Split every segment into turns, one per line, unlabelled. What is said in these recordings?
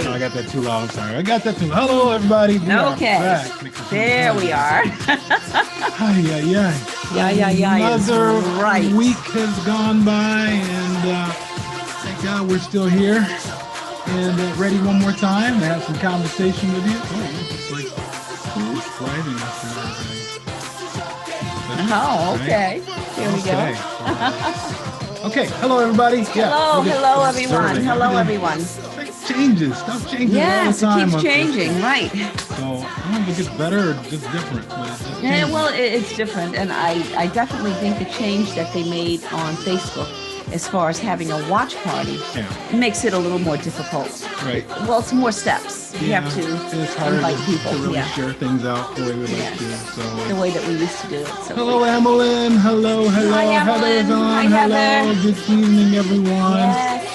everybody.
I got that too loud. I'm sorry. I got that too loud. Hello, everybody.
Okay. There we are.
Another week has gone by, and thank God we're still here and ready one more time to have some conversation with you. Oh, it's like who's driving us and everything.
Oh, okay. Here we go.
Okay. Hello, everybody.
Hello, everyone. Hello, everyone.
Stuff changes all the time.
Yes, it keeps changing, right.
So I don't know if it gets better or just different. But
it's different. And I definitely think the change that they made on Facebook as far as having a watch party makes it a little more difficult.
Right.
Well, it's more steps. You have to invite people.
To really share things out the way we like to. So
the way that we used to do it. So
hello, Emelyn. Hello.
Hi,
Heather's on.
Hi,
hello.
Heather.
Good evening, everyone.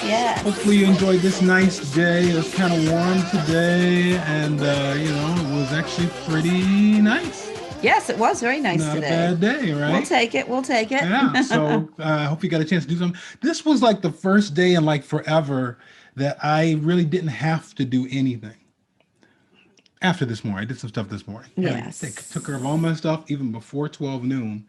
Yes.
Hopefully you enjoyed this nice day. It was kind of warm today, and it was actually pretty nice.
Yes, it was very nice today.
Not a bad day, right?
We'll take it.
Yeah, so I hope you got a chance to do something. This was like the first day in like forever that I really didn't have to do anything. After this morning, I did some stuff this morning.
Yes.
I took care of all my stuff even before 12 noon.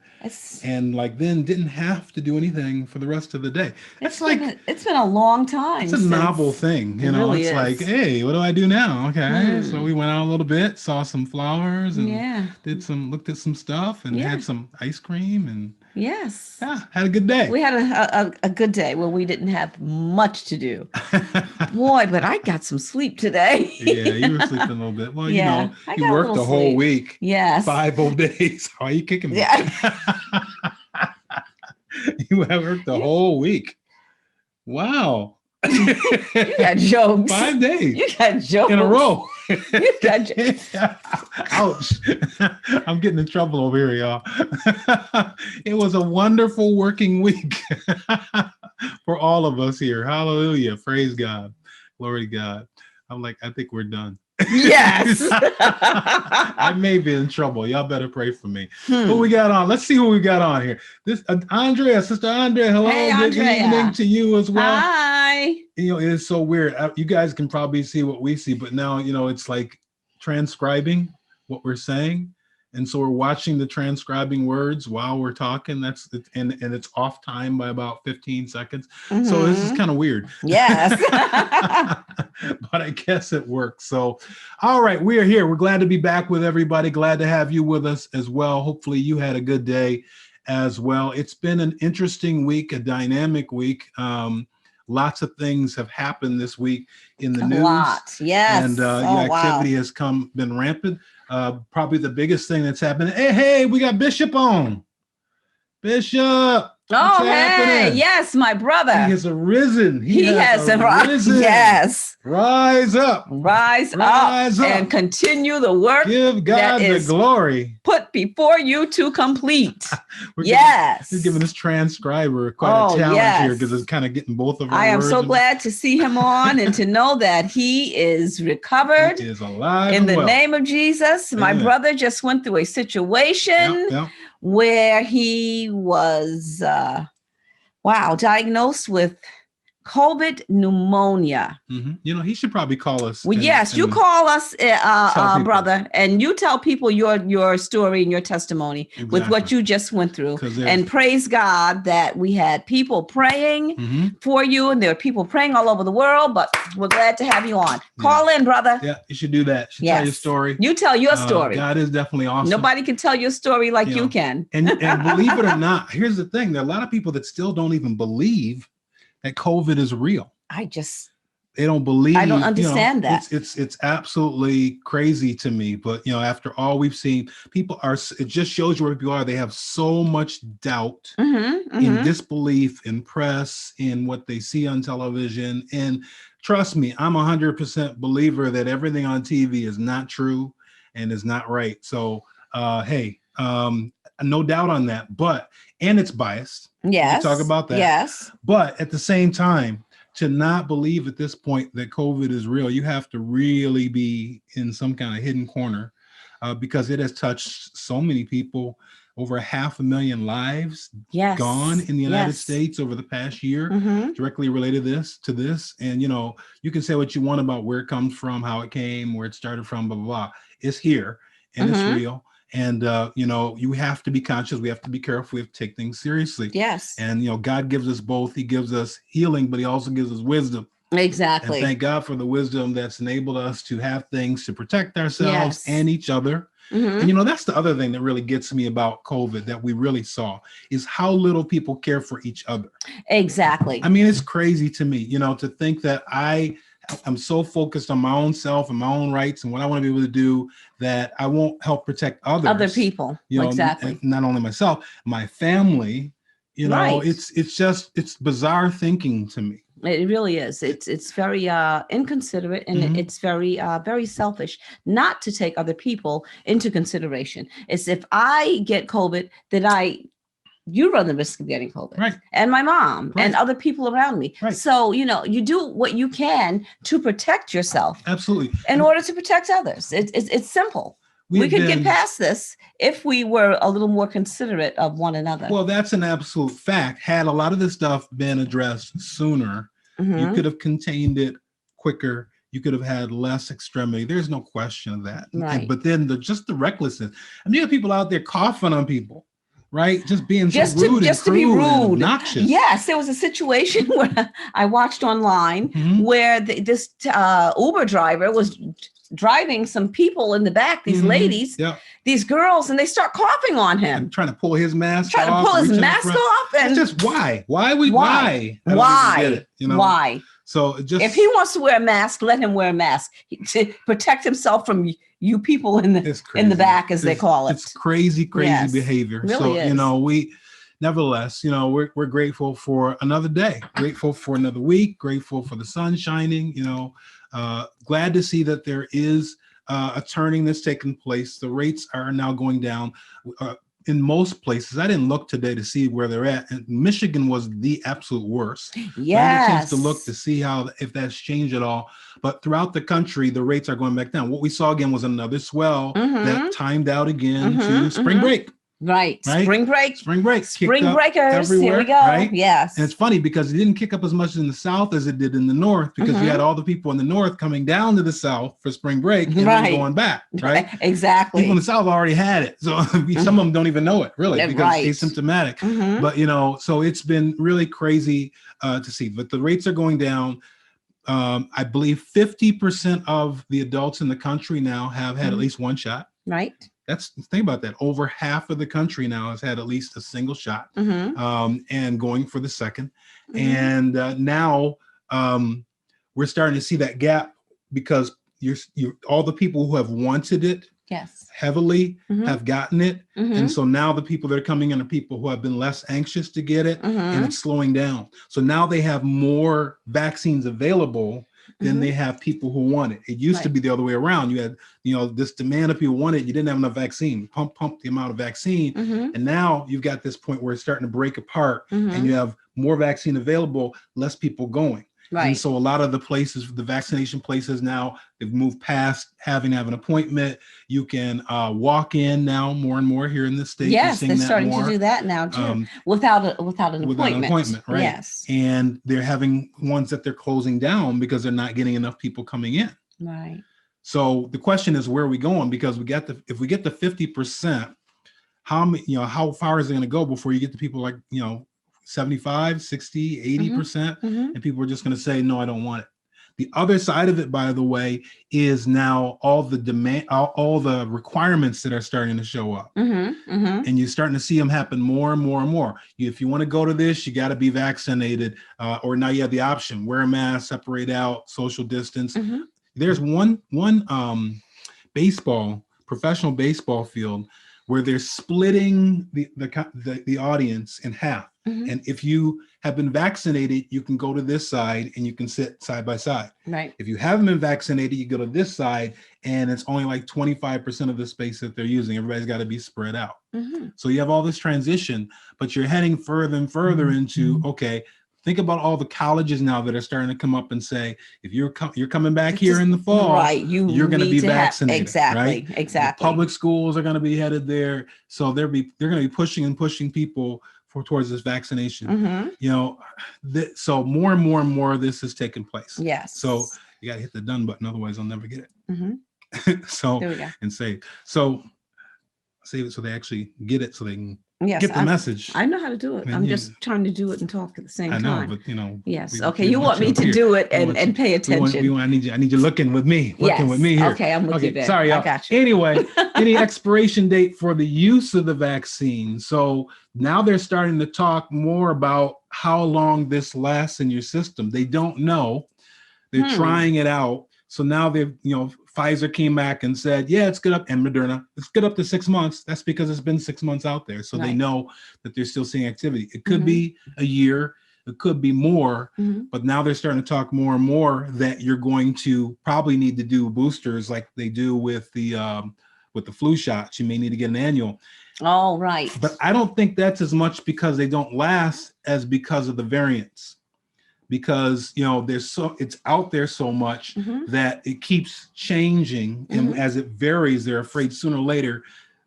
And then didn't have to do anything for the rest of the day.
It's been a long time.
It's a novel thing,
It really
it's
is.
like, hey, what do I do now? Okay, so we went out a little bit, saw some flowers, and looked at some stuff, and had some ice cream, and had a good day.
We had a good day where we didn't have much to do. Boy, but I got some sleep today.
Yeah, you were sleeping a little bit. Well, you worked the whole week.
Yes.
5 whole days. How are you kicking me?
Yeah.
You have worked the whole week. Wow.
You got jokes.
5 days.
You got jokes.
In a row.
You got jokes.
Ouch. I'm getting in trouble over here, y'all. It was a wonderful working week for all of us here. Hallelujah. Praise God. Glory to God. I'm like, I think we're done.
Yes.
I may be in trouble. Y'all better pray for me. Who we got on? Let's see who we got on here. This Andrea, Sister Andrea. Hello.
Hey,
Good
Andrea.
evening to you as well.
Hi.
It is so weird. You guys can probably see what we see, but now, it's like transcribing what we're saying. And so we're watching the transcribing words while we're talking. And it's off time by about 15 seconds. Mm-hmm. So this is kind of weird.
Yes.
But I guess it works. So, all right, we are here. We're glad to be back with everybody. Glad to have you with us as well. Hopefully you had a good day as well. It's been an interesting week, a dynamic week. Lots of things have happened this week in the news. A
lot, yes.
And activity has been rampant. Probably the biggest thing that's happened. Hey, we got Bishop on. Bishop.
Oh, hey, yes, my brother.
He has arisen.
He has arisen. Yes.
Rise up.
Rise up. And continue the work.
Give God the glory.
Put before you to complete.
We're giving this transcriber quite a challenge here because it's kind of getting both of our
I am
words
so glad to see him on and to know that he is recovered.
He is alive
in the name of Jesus.
Amen.
My brother just went through a situation where he was, diagnosed with COVID pneumonia.
Mm-hmm. He should probably call us.
Well, you call us, brother, and you tell people your story and your testimony with what you just went through. And praise God that we had people praying for you, and there are people praying all over the world, but we're glad to have you on. Call in, brother.
Yeah, you should do that. You should tell your story.
You tell your story.
God is definitely awesome.
Nobody can tell your story like you can.
And believe it or not, here's the thing. There are a lot of people that still don't even believe that COVID is real. They don't believe.
I don't understand that.
It's absolutely crazy to me. But after all we've seen, it just shows you where people are. They have so much doubt in disbelief, in press, in what they see on television. And trust me, I'm 100% believer that everything on TV is not true and is not right. So no doubt on that. And it's biased.
Yes.
We'll talk about that.
Yes.
But at the same time, to not believe at this point that COVID is real, you have to really be in some kind of hidden corner because it has touched so many people over 500,000 lives gone in the United States over the past year, directly related to this. And, you know, you can say what you want about where it comes from, how it came, where it started from, blah, blah, blah. It's here and it's real. And, you know, you have to be conscious. We have to be careful. We have to take things seriously.
Yes.
And, you know, God gives us both. He gives us healing, but he also gives us wisdom.
Exactly.
And thank God for the wisdom that's enabled us to have things to protect ourselves and each other. And, you know, that's the other thing that really gets me about COVID that we really saw is how little people care for each other.
Exactly.
I mean, it's crazy to me, you know, to think that I'm so focused on my own self and my own rights and what I want to be able to do that I won't help protect other
people.
You know,
exactly.
Not only myself, my family, you know, it's bizarre thinking to me.
It really is. It's very inconsiderate, and it's very very selfish not to take other people into consideration. It's if I get COVID, that you run the risk of getting COVID, and my mom and other people around me. So, you know, you do what you can to protect yourself.
Absolutely.
In order to protect others. It's simple. We could get past this if we were a little more considerate of one another.
Well, that's an absolute fact. Had a lot of this stuff been addressed sooner, you could have contained it quicker. You could have had less extremity. There's no question of that. But then just the recklessness. I mean, you have people out there coughing on people. Right, just being so rude and crude and obnoxious.
Yes, there was a situation where I watched online where this Uber driver was driving some people in the back, these ladies, these girls, and they start coughing on him.
And trying to pull his mask
off. Trying to pull his mask off.
And it's just why? Why?
Why?
Get it, you know?
Why?
So just
if he wants to wear a mask, let him wear a mask to protect himself from you people in the back, as they call it.
It's crazy behavior.
Really
so
is.
You know, nevertheless, you know, we're grateful for another day, grateful for another week, grateful for the sun shining. You know, glad to see that there is a turning that's taken place. The rates are now going down. In most places, I didn't look today to see where they're at. And Michigan was the absolute worst.
Yes.
I had a chance to look to see if that's changed at all. But throughout the country, the rates are going back down. What we saw again was another swell that timed out again to spring break.
Right. Spring break.
Spring breakers.
Here we go.
Right?
Yes.
And it's funny because it didn't kick up as much in the South as it did in the North, because you had all the people in the North coming down to the South for spring break and then going back. Right.
Exactly.
People in the South already had it. So some of them don't even know it really because it's asymptomatic. But, you know, so it's been really crazy to see. But the rates are going down. I believe 50% of the adults in the country now have had at least one shot.
Right.
Think about that. Over half of the country now has had at least a single shot, and going for the second. And now we're starting to see that gap because all the people who have wanted it heavily have gotten it. And so now the people that are coming in are people who have been less anxious to get it, and it's slowing down. So now they have more vaccines available than they have people who want it. It used to be the other way around. You had, you know, this demand of people want it. You didn't have enough vaccine. Pump the amount of vaccine. And now you've got this point where it's starting to break apart, and you have more vaccine available, less people going. Right. And so a lot of the places, the vaccination places now, they've moved past having to have an appointment. You can walk in now more and more here in the state.
Yes, they're starting to do that now too, without an appointment.
Right?
Yes.
And they're having ones that they're closing down because they're not getting enough people coming in.
Right.
So the question is, where are we going? Because if we get to 50%, how far is it going to go before you get to people like, 75, 60, 80%, and people are just going to say, no, I don't want it. The other side of it, by the way, is now all the demand, all the requirements that are starting to show up, and you're starting to see them happen more and more and more. If you want to go to this, you got to be vaccinated, or now you have the option: wear a mask, separate out, social distance. There's one professional baseball field where they're splitting the audience in half. And if you have been vaccinated, you can go to this side and you can sit side by side.
Right.
If you haven't been vaccinated, you go to this side, and it's only like 25% of the space that they're using. Everybody's got to be spread out. So you have all this transition, but you're heading further and further into, okay, Think about all the colleges now that are starting to come up and say, if you're coming back here in the fall,
right,
you're going to be vaccinated.
Exactly.
Right?
Exactly.
The public schools are going to be headed there. So they're going to be pushing people towards this vaccination. You know, so more and more of this is taking place.
Yes.
So you got to hit the done button. Otherwise, I'll never get it.
So there we go.
And save. So save it so they actually get it so they can get the message.
I know how to do it. I'm just trying to do it and talk at the same time.
I know, but you know.
Yes. Okay. You want me to do it and pay attention.
I need you looking with me. Working with me here.
Okay, I'm with you there.
Sorry,
I got you.
Anyway, any expiration date for the use of the vaccine. So now they're starting to talk more about how long this lasts in your system. They don't know. They're trying it out. So now they've, Pfizer came back and said, yeah, it's good up, and Moderna, it's good up to 6 months. That's because it's been 6 months out there. So they know that they're still seeing activity. It could be a year, it could be more, but now they're starting to talk more and more that you're going to probably need to do boosters like they do with the flu shots. You may need to get an annual.
Oh, right.
But I don't think that's as much because they don't last as because of the variants. Because it's out there so much that it keeps changing, and as it varies, they're afraid sooner or later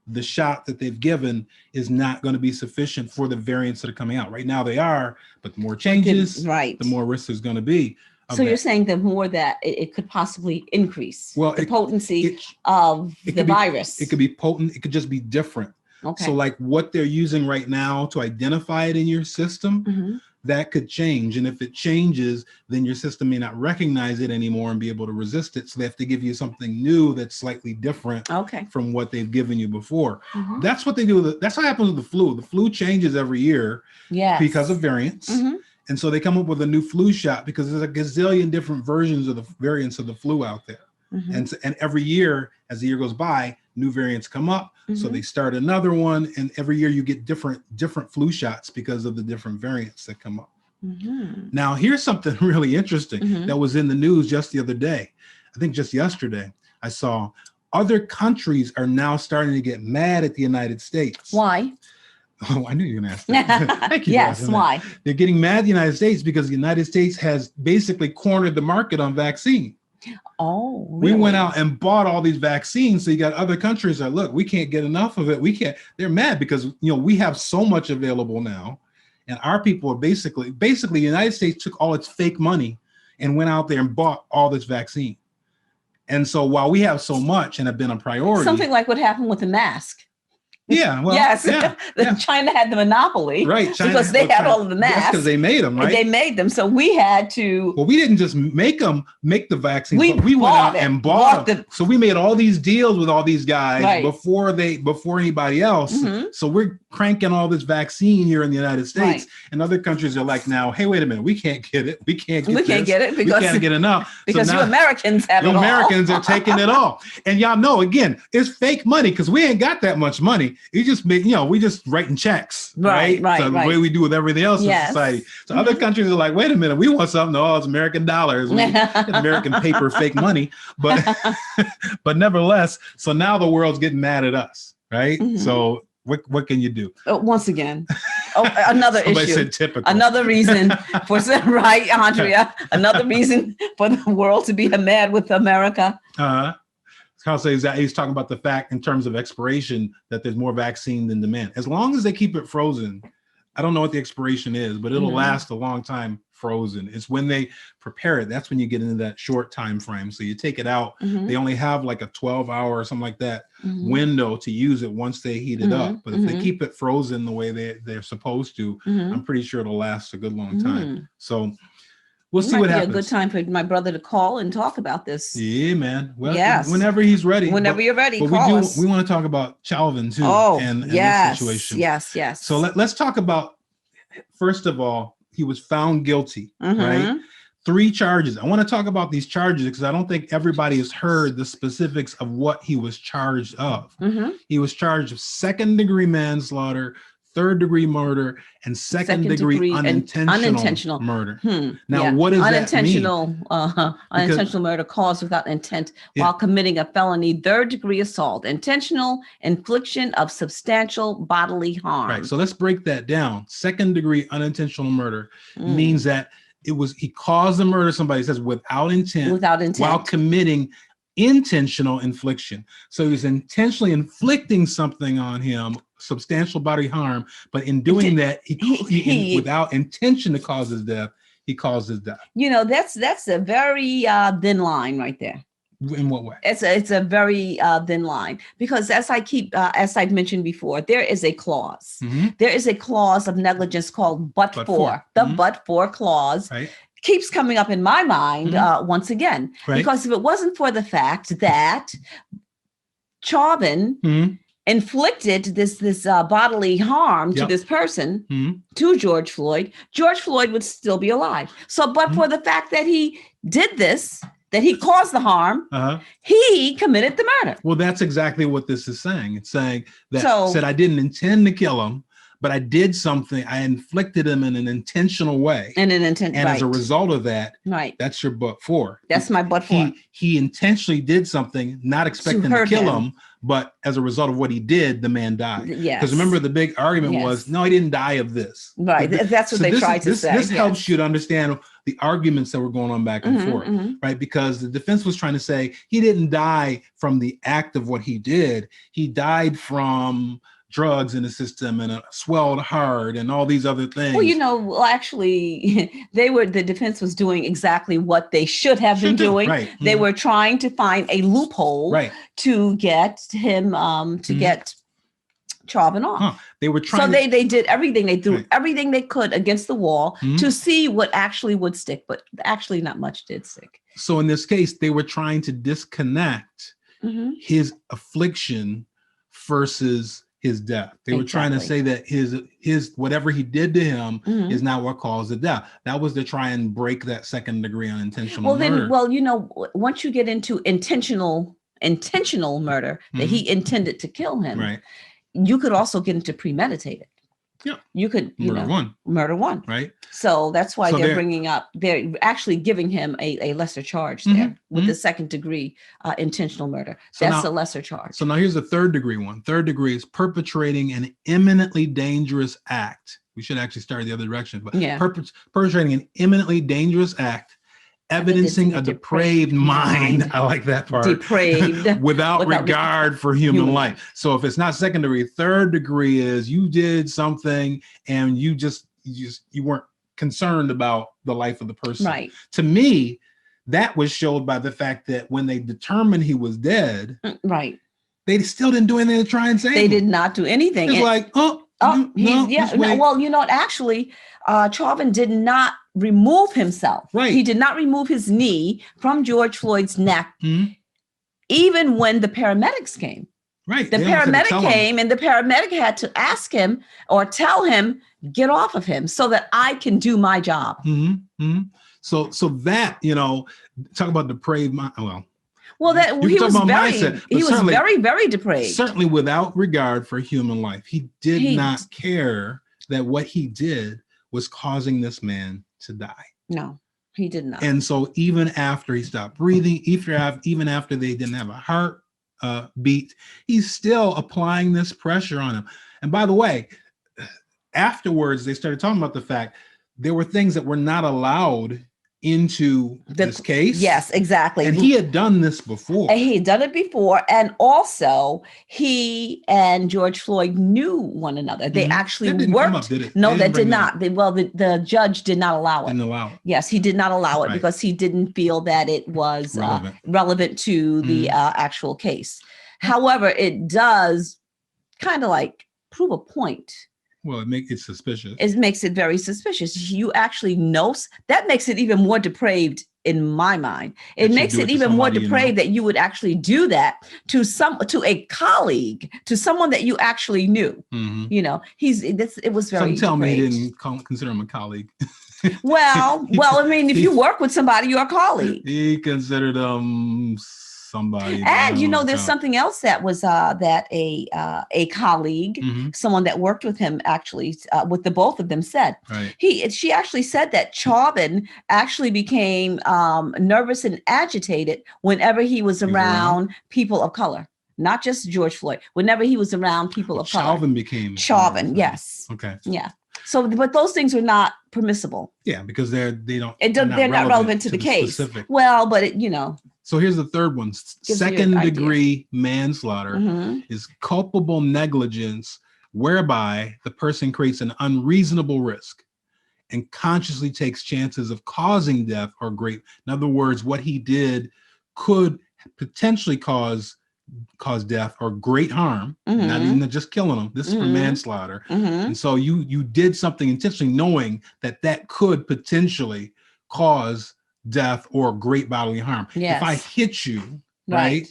the shot that they've given is not going to be sufficient for the variants that are coming out. Right now they are, but the more changes, the more risk there's going to be.
So you're saying the more that it could possibly increase the potency of the virus.
It could be potent. It could just be different.
Okay.
So like what they're using right now to identify it in your system, that could change. And if it changes, then your system may not recognize it anymore and be able to resist it. So they have to give you something new that's slightly different from what they've given you before. That's what they do. That's what happens with the flu. The flu changes every year because of variants. And so they come up with a new flu shot because there's a gazillion different versions of the variants of the flu out there. And every year, as the year goes by, new variants come up. So they start another one, and every year you get different flu shots because of the different variants that come up. Now, here's something really interesting that was in the news just the other day. I think just yesterday, I saw other countries are now starting to get mad at the United States.
Why?
Oh, I knew you were going to ask that. Thank you.
Yes, why?
They're getting mad at the United States because the United States has basically cornered the market on vaccine.
Oh, really?
We went out and bought all these vaccines. So you got other countries that look, we can't get enough of it. We can't. They're mad because we have so much available now, and our people are basically the United States took all its fake money and went out there and bought all this vaccine. And so while we have so much and have been a priority,
something like what happened with the mask.
Yeah. Well,
yes. China had the monopoly,
right?
Because they had all of the masks.
Because they made them, right?
They made them, so we had to.
Well, we didn't just make the vaccines. We went out and bought them. So we made all these deals with all these guys before anybody else. So we're cranking all this vaccine here in the United States, and other countries are like, now, hey, wait a minute, we can't get it. We can't get it because we can't get enough
because you Americans have it all.
Americans are taking it all, and y'all know again, it's fake money because we ain't got that much money. You just make, we just writing checks, right? So the way we do with everything else in society. So other countries are like, wait a minute, we want something. Oh, it's American dollars, American paper, fake money. But but nevertheless, so now the world's getting mad at us, right? So what can you do?
Once again, another
Somebody
issue.
Said typical.
Another reason for right, Andrea. Another reason for the world to be mad with America.
I'll say is that he's talking about the fact in terms of expiration that there's more vaccine than demand. As long as they keep it frozen, I don't know what the expiration is, but it'll last a long time frozen. It's when they prepare it. That's when you get into that short time frame. So you take it out. They only have like a 12-hour or something like that window to use it once they heat it up. But if they keep it frozen the way they're supposed to, I'm pretty sure it'll last a good long time. So we'll see what happens.
A good time for my brother to call and talk about this.
Yeah, man. Well, whenever he's ready.
Whenever you're ready, call us.
We want to talk about Chauvin too. And this situation.
Yes.
So let's talk about, first of all, he was found guilty, right? 3 charges. I want to talk about these charges because I don't think everybody has heard the specifics of what he was charged of. He was charged of 2nd-degree manslaughter, third-degree murder and second-degree unintentional murder. Now, what does that mean?
Unintentional murder caused without intent while committing a felony, third-degree assault, intentional infliction of substantial bodily harm.
Right. So let's break that down. Second-degree unintentional murder means that he caused the murder of somebody. It says without intent, while committing intentional infliction. So he was intentionally inflicting something on him, substantial bodily harm, but in doing that, he without intention to cause his death, he caused his death.
That's a very thin line right there.
In what way?
It's a very thin line, because as I've mentioned before, there is a clause. There is a clause of negligence called but for. The but for clause keeps coming up in my mind once again, because if it wasn't for the fact that Chauvin inflicted this bodily harm to this person, to George Floyd would still be alive. So, but for the fact that he did this, that he caused the harm, he committed the murder.
Well, that's exactly what this is saying. It's saying that said I didn't intend to kill him, but I did something. I inflicted him in an intentional way. And as a result of that, that's your but for.
That's my but for.
He intentionally did something, not expecting to kill him, but as a result of what he did, the man died. Yes. Because remember, the big argument was, no, he didn't die of this.
Right. That's what they tried to say.
This helps you to understand the arguments that were going on back and forth, right? Because the defense was trying to say he didn't die from the act of what he did. He died from drugs in the system and a swelled heart and all these other things.
Well, actually, the defense was doing exactly what they should have been doing. They were trying to find a loophole to get him, to get Chauvin off.
They were trying.
So they did everything. They threw everything they could against the wall to see what actually would stick, but actually not much did stick.
So in this case, they were trying to disconnect his affliction versus his death. They were trying to say that his whatever he did to him is not what caused the death. That was to try and break that second degree unintentional murder.
Once you get into intentional murder, that he intended to kill him, you could also get into premeditated.
Yeah,
you could murder one.
Right.
So that's why they're actually giving him a lesser charge there with the second degree intentional murder. That's a lesser charge.
So now here's the third degree one. Third degree is perpetrating an imminently dangerous act. We should actually start the other direction, but perpetrating an imminently dangerous act, evidencing a depraved mind. I like that part.
Depraved.
without regard for human life. So if it's not second degree, third degree is you did something and you weren't concerned about the life of the person.
Right.
To me, that was showed by the fact that when they determined he was dead, they still didn't do anything to try and save him.
They did not do anything.
It's
actually, Chauvin did not remove himself. He did not remove his knee from George Floyd's neck, even when the paramedics came. The paramedic came and the paramedic had to ask him or tell him, get off of him so that I can do my job.
So that, talk about depraved mind.
He was very, very depraved.
Certainly without regard for human life. He did not care that what he did was causing this man to die.
No, he did not.
And so even after he stopped breathing, even after they didn't have a heart beat, he's still applying this pressure on him. And by the way, afterwards, they started talking about the fact there were things that were not allowed into this case.
Yes, exactly.
And he had done this before.
And he had done it before. And also he and George Floyd knew one another. They actually worked.
Come up, did it?
No, that did not. The judge did not allow it.
Didn't allow it.
Yes, he did not allow it because he didn't feel that it was relevant to the actual case. However, it does kind of like prove a point.
Well, it makes it suspicious.
It makes it very suspicious. You actually know that makes it even more depraved in my mind. It makes it even more depraved that you would actually do that to a colleague, to someone that you actually knew. It was very.
Some tell me he didn't consider him a colleague.
Well, I mean, if you work with somebody, you're a colleague.
He considered them somebody.
And there's something else that was that a colleague, someone that worked with him, actually, with the both of them said.
Right.
She actually said that Chauvin actually became nervous and agitated whenever he was around people of color. Not just George Floyd. Whenever he was around people of color.
Chauvin became.
Chauvin, yes.
Okay.
Yeah. So, but those things are not permissible.
Yeah, because they're not
relevant to the case. Specific. Well, but
So here's the third one. Second degree manslaughter is culpable negligence whereby the person creates an unreasonable risk and consciously takes chances of causing death or great. In other words, what he did could potentially cause death or great harm, not even just killing them. This is for manslaughter. And so you did something intentionally knowing that could potentially cause death or great bodily harm.
Yes.
If I hit you,
right,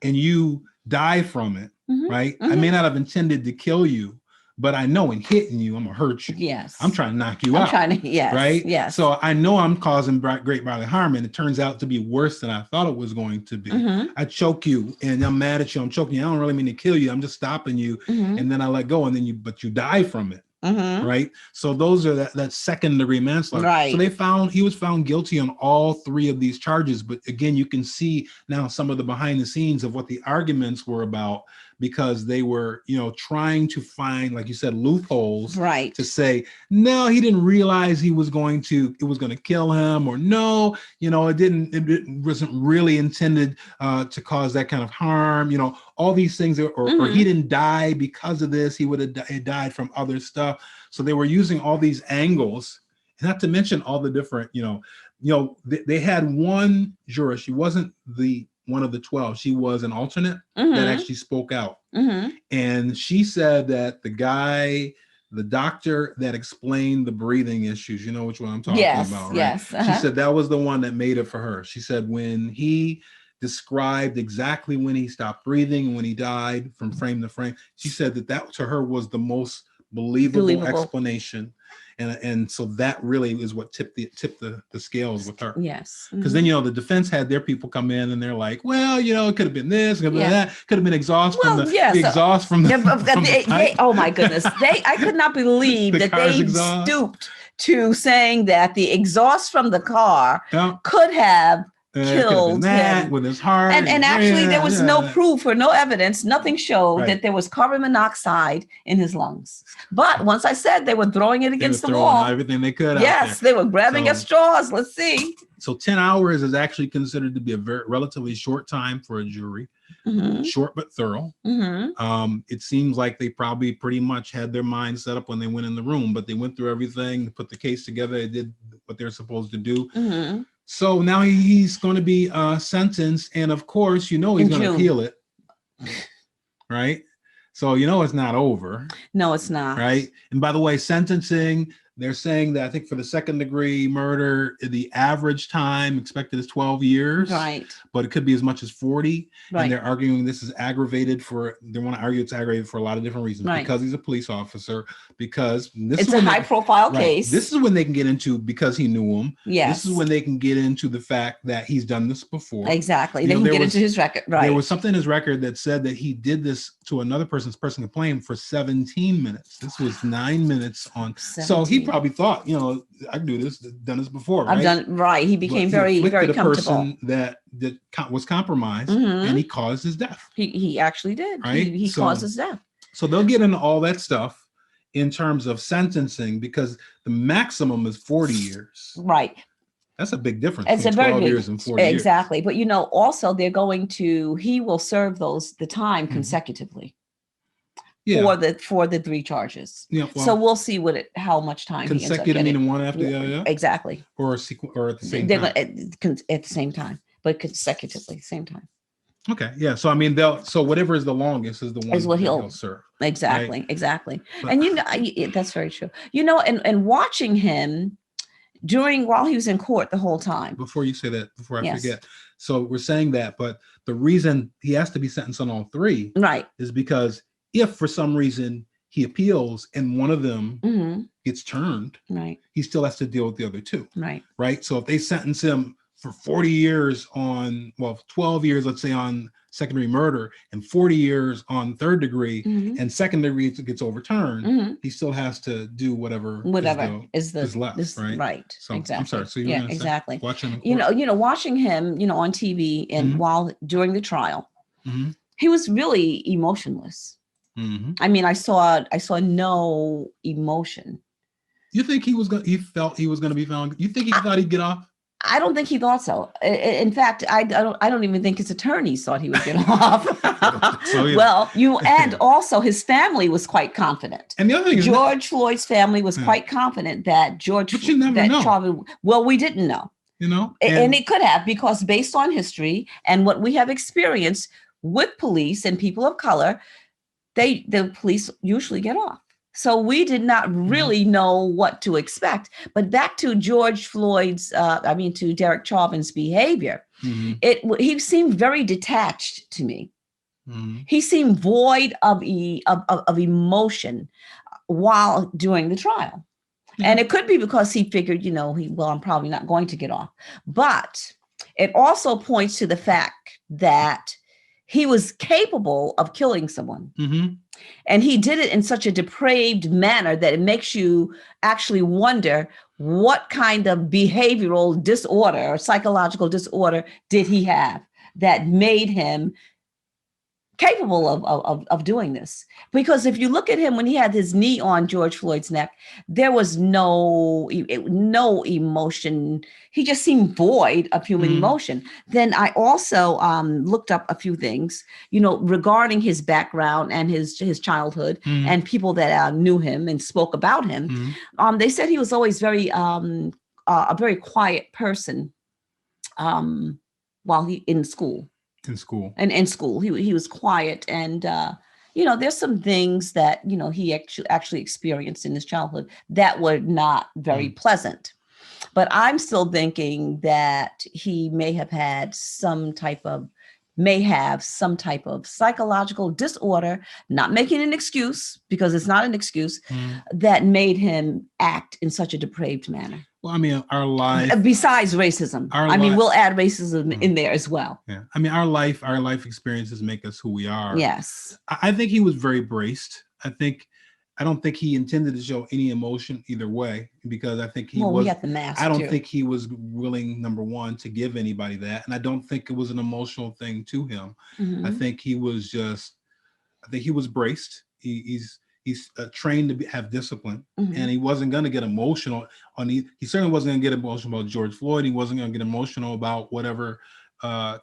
and you die from it, right? I may not have intended to kill you, but I know in hitting you, I'm gonna hurt you.
Yes.
I'm trying to knock you out. Right?
Yes.
So I know I'm causing great bodily harm, and it turns out to be worse than I thought it was going to be. I choke you, and I'm mad at you. I'm choking you. I don't really mean to kill you. I'm just stopping you, and then I let go, and then but you die from it. Right. So those are that second degree manslaughter.
Right.
So he was found guilty on all three of these charges. But again, you can see now some of the behind the scenes of what the arguments were about, because they were, trying to find, like you said, loopholes,
right,
to say, no, he didn't realize it was going to kill him, or no, it wasn't really intended to cause that kind of harm, all these things, or he didn't die because of this, he would have died from other stuff. So they were using all these angles, not to mention all the different, they had one juror, she wasn't one of the 12. She was an alternate that actually spoke out. And she said that the doctor that explained the breathing issues, you know which one I'm talking about, right?
Yes.
She said that was the one that made it for her. She said when he described exactly when he stopped breathing and when he died from frame to frame, she said that to her was the most believable explanation. And so that really is what tipped the scales with her.
Yes.
Because then, the defense had their people come in and they're like, well, it could have been this, could have been that, could have been exhaust from the pipe.
Oh my goodness. I could not believe that they stooped to saying that the exhaust from the car could have killed him
with his heart.
And actually there was no proof or no evidence. Nothing showed that there was carbon monoxide in his lungs. But once I said they were throwing it against the wall.
Everything they could.
Yes, they were grabbing at straws. Let's see.
So 10 hours is actually considered to be a relatively short time for a jury. Short but thorough. It seems like they probably pretty much had their mind set up when they went in the room, but they went through everything, put the case together, they did what they're supposed to do. So now he's going to be sentenced, and of course, he's going to appeal it, right? So it's not over.
No, it's not.
Right. And by the way, sentencing, they're saying that I think for the second degree murder, the average time expected is 12 years.
Right.
But it could be as much as 40.
Right.
And they're arguing this is aggravated they want to argue it's aggravated for a lot of different reasons.
Right.
Because he's a police officer, because
it's a high profile case.
This is when they can get into because he knew him.
Yes.
This is when they can get into the fact that he's done this before.
Exactly. They can get into his record. Right.
There was something in his record that said that he did this to another person's personal complaint for 17 minutes. This was 9 minutes on. 17. So he probably thought, I can do this, done this before, right?
I've done, right. He became very, very comfortable.
Person that was compromised, and he caused his death.
He actually did.
Right?
He caused his death.
So they'll get into all that stuff in terms of sentencing, because the maximum is 40 years.
Right.
That's a big difference.
It's a very
12
big,
years and 40
exactly. But also he will serve the time consecutively. For the three charges.
Yeah. Well,
so we'll see how much time
consecutive meaning one after the other.
Exactly.
Or at the same time.
At the same time, but consecutively, same time.
Okay. Yeah. So so whatever is the longest is the one
is what he'll
serve.
Exactly.
Right?
Exactly. But, and that's very true. And watching him while he was in court the whole time.
Before you say that, before I forget. So we're saying that, but the reason he has to be sentenced on all three,
right,
is because if for some reason he appeals and one of them gets turned,
right,
he still has to deal with the other two.
Right.
Right. So if they sentence him for 40 years on, 12 years, let's say, on second-degree murder and 40 years on third degree, and second degree gets overturned, he still has to do whatever is left, right?
Right.
So
exactly.
I'm sorry. So you were going to
exactly.
say, watching him,
watching him, on TV and while during the trial, he was really emotionless. I mean, I saw no emotion.
You think he felt he was going to be found? You think he thought he'd get off?
I don't think he thought so. In fact, I don't even think his attorneys thought he would get off. So, yeah. Well, and also his family was quite confident.
And the other thing is
George Floyd's family was quite confident that
But you never know.
Chauvin, well, we didn't know. And it could have, because based on history and what we have experienced with police and people of color, the police usually get off. So we did not really know what to expect. But back to to Derick Chauvin's behavior, he seemed very detached to me. He seemed void of emotion while doing the trial. And it could be because he figured, I'm probably not going to get off. But it also points to the fact that he was capable of killing someone. And he did it in such a depraved manner that it makes you actually wonder what kind of behavioral disorder or psychological disorder did he have that made him capable of doing this. Because if you look at him when he had his knee on George Floyd's neck, there was no emotion. He just seemed void of human emotion. Then I also looked up a few things, regarding his background and his childhood and people that knew him and spoke about him. They said he was always a very quiet person while he in school. In school, he was quiet, and there's some things that he actually experienced in his childhood that were not very pleasant. But I'm still thinking that he may have some type of psychological disorder, not making an excuse, because it's not an excuse, that made him act in such a depraved manner.
Well, I mean, our life.
Besides racism, we'll add racism in there as well.
Yeah, I mean, our life experiences make us who we are.
Yes,
I think he was very braced. I don't think he intended to show any emotion either way, because I think
we got the mask.
I don't think he was willing, number one, to give anybody that, and I don't think it was an emotional thing to him. I think he was braced. He's trained to have discipline, and he wasn't going to get emotional he certainly wasn't going to get emotional about George Floyd. He wasn't going to get emotional about whatever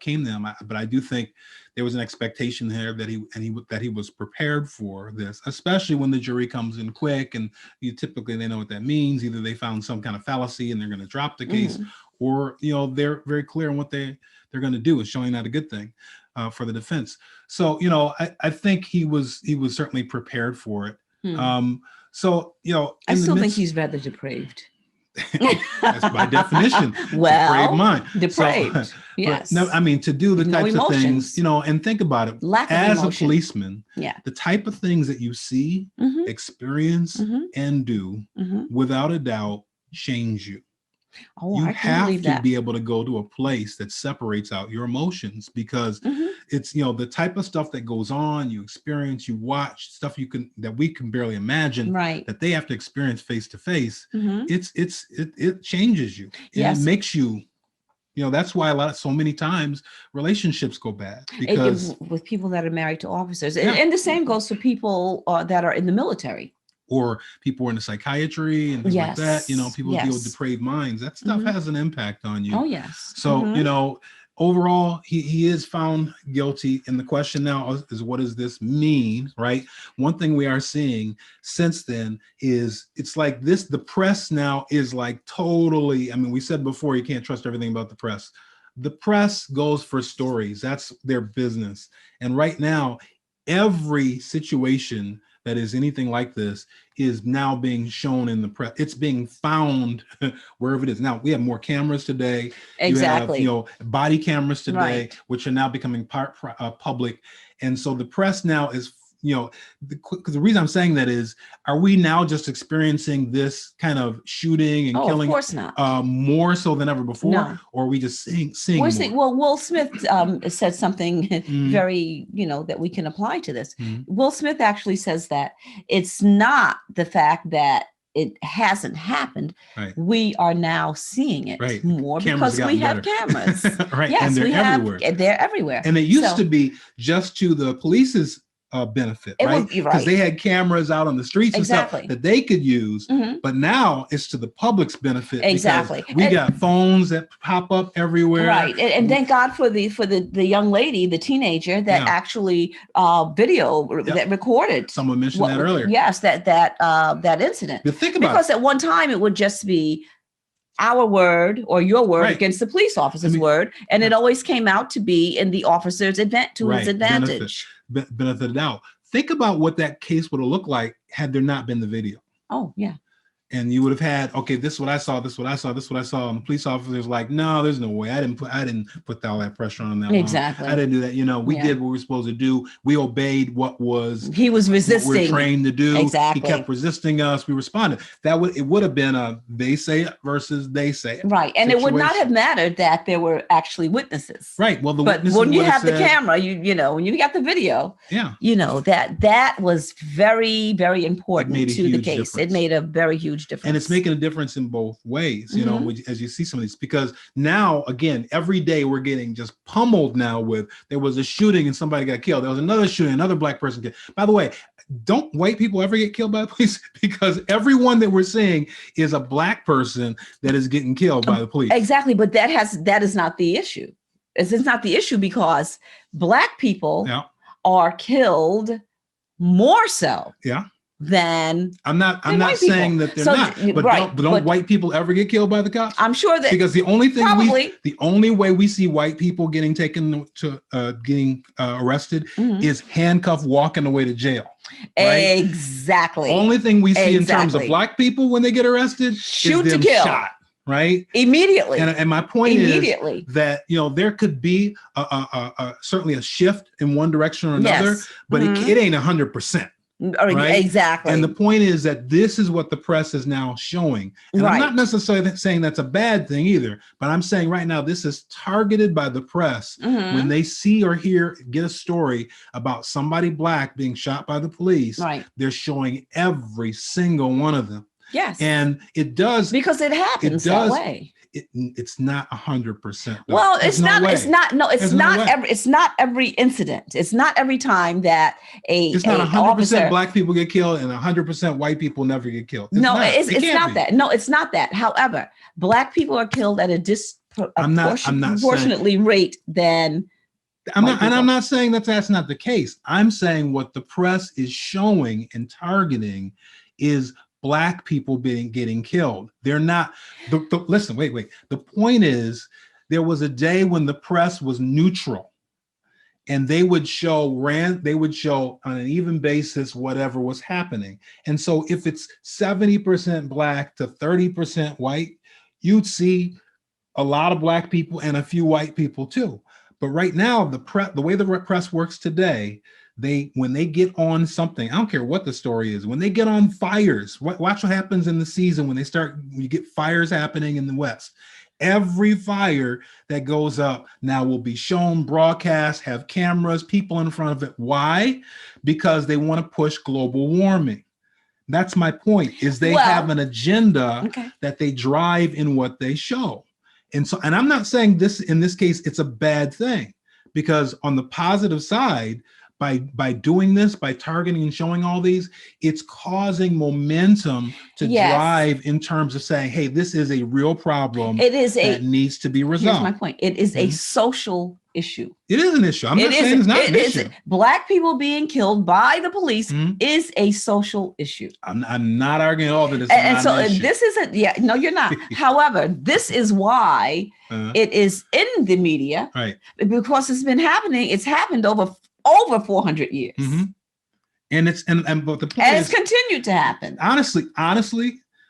came to him. But I do think there was an expectation there that he was prepared for this, especially when the jury comes in quick, and typically they know what that means. Either they found some kind of fallacy and they're going to drop the case, or they're very clear on what they're going to do, is showing that a good thing for the defense. So I think he was certainly prepared for it. I still
think he's rather depraved.
That's by definition.
Well,
depraved mind.
Depraved.
So,
yes.
No, I mean, to do the types of things, and think about it. As a policeman, the type of things that you see, experience, and do, without a doubt, change you. You have to be able to go to a place that separates out your emotions, because it's the type of stuff that goes on, you experience, you watch stuff that we can barely imagine,
right,
that they have to experience face to face. It changes you.
Yes.
It makes you, that's why so many times relationships go bad, because
with people that are married to officers, and the same goes for people that are in the military.
Or people in the psychiatry and things like that, people deal with depraved minds. That stuff has an impact on you.
Oh, yes.
So, overall, he is found guilty. And the question now is, what does this mean, right? One thing we are seeing since then is it's like this, the press now is like totally, we said before, you can't trust everything about the press. The press goes for stories. That's their business. And right now, every situation that is anything like this is now being shown in the press. It's being found wherever it is. Now, we have more cameras today.
Exactly.
You have, body cameras today,
right,
which are now becoming public. And so the press now is because the reason I'm saying that is, are we now just experiencing this kind of shooting and killing?
Of course not.
More so than ever before,
no.
Or are we just seeing more?
Well, Will Smith said something very, that we can apply to this. Will Smith actually says that it's not the fact that it hasn't happened.
Right.
We are now seeing it more
Cameras
because we have cameras.
Right.
Yes,
and they're everywhere.
They're everywhere.
And it used to be just to the police's benefit, right? Because they had cameras out on the streets and stuff that they could use, but now it's to the public's benefit.
Exactly.
We got phones that pop up everywhere.
Right. And thank God for the young lady, the teenager that actually that recorded.
Someone mentioned that earlier.
Yes, that incident.
But think about
because at one time it would just be our word or your word against the police officer's word, and it always came out to be in the officer's his advantage.
Benefit of the doubt. Think about what that case would have looked like had there not been the video.
Oh, yeah.
And you would have had, okay, this is what I saw, this is what I saw, this is what I saw. And the police officer's like, no, there's no way. I didn't put all that pressure on that.
Exactly.
I didn't do that. We did what we were supposed to do. We obeyed he was resisting. What we were trained to do.
Exactly.
He kept resisting us. We responded. It would have been a they say it versus they say it.
Right. And it would not have mattered that there were actually witnesses.
Right. Well,
but when you have the camera, when you got the video, that was very, very important to the case. It made a very huge difference.
And it's making a difference in both ways, as you see some of these, because now, again, every day we're getting just pummeled now with, there was a shooting and somebody got killed. There was another shooting, another black person killed. By the way, don't white people ever get killed by the police? Because everyone that we're seeing is a black person that is getting killed by the police.
Exactly. But that is not the issue. It's not the issue because black people are killed more so.
Yeah.
Than
I'm not saying that they're not, but don't white people ever get killed by the cops?
I'm sure that,
because the only way we see white people getting taken to getting arrested is handcuffed walking away to jail. Right?
Exactly.
Only thing we see in terms of black people when they get arrested
shoot
is them
to kill.
Shot. Right?
Immediately.
And my point is that, there could be certainly a shift in one direction or another, but it ain't 100%. Right?
Exactly.
And the point is that this is what the press is now showing. And I'm not necessarily saying that's a bad thing either, but I'm saying right now this is targeted by the press. When they see or get a story about somebody black being shot by the police, they're showing every single one of them.
Yes.
And it does.
Because it happens that way.
It's not 100%.
Well, it's not every incident. It's not every time that it's not 100%
black people get killed and 100% white people never get killed.
It's not that. No, it's not that. However, black people are killed at a disproportionately rate than.
I'm not saying that's not the case. I'm saying what the press is showing and targeting is black people getting killed. They're not. Listen, wait. The point is, there was a day when the press was neutral, and they would show on an even basis whatever was happening. And so, if it's 70% black to 30% white, you'd see a lot of black people and a few white people too. But right now, the way the press works today, when they get on something, I don't care what the story is, when they get on fires, watch what happens in the season when you get fires happening in the West. Every fire that goes up now will be shown, broadcast, have cameras, people in front of it. Why? Because they want to push global warming. That's my point, is they have an agenda that they drive in what they show. And I'm not saying in this case, it's a bad thing, because on the positive side, by doing this, by targeting and showing all these, it's causing momentum to drive in terms of saying, hey, this is a real problem that needs to be resolved.
Here's my point. It is a social issue.
It is an issue. I'm not saying it's not an issue.
Black people being killed by the police is a social issue.
I'm not arguing all that it's
not an issue. This isn't, no, you're not. However, this is why it is in the media, right? Because it's been happening. It's happened over 400 years.
And but the point
is, it's continued to happen.
Honestly,